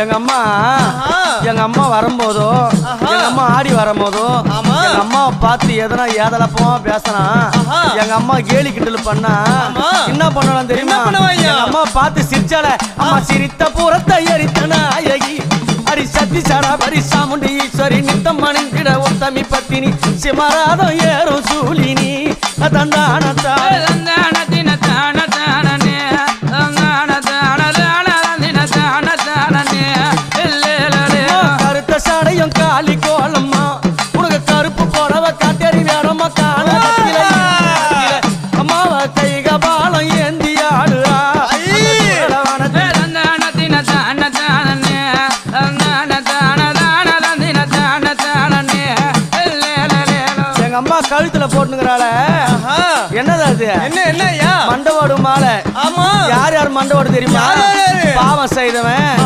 எங்க அம்மா வரும்போதோ எங்க அம்மா ஆடி வரும்போதோ எங்க அம்மாவை பார்த்து எதனா ஏதலப்போ பேசினா எங்க அம்மா கேலி கிண்டல் பண்ணா என்ன பண்ணலாம் தெரியுமா? எங்க அம்மா பார்த்து சிரிச்சால அம்மா சிரித்த பூரத்தை எரித்த நாயகி அடி சத்தி சாரா பரிசாமுண்டி ஈஸ்வரி நித்தம் மணிந்திட உத்தமி பத்தினி சிமராதம் ஏறும் சூலினி தந்தானத்தா கருத்த சாடையும் காலி கோலம்மா உனக்கு கருப்பு போடவ காட்டேறி வேறம்மா காண அம்மாவ கைக பாலம் ஏந்தி ஆடுறா எங்க அம்மா கழுத்துல போட்டுங்கிறாள என்னது அது? என்ன மண்டவோடு மாலை. யார் யார் மண்டவோடு தெரியுமா? பாவம் செய்தவன்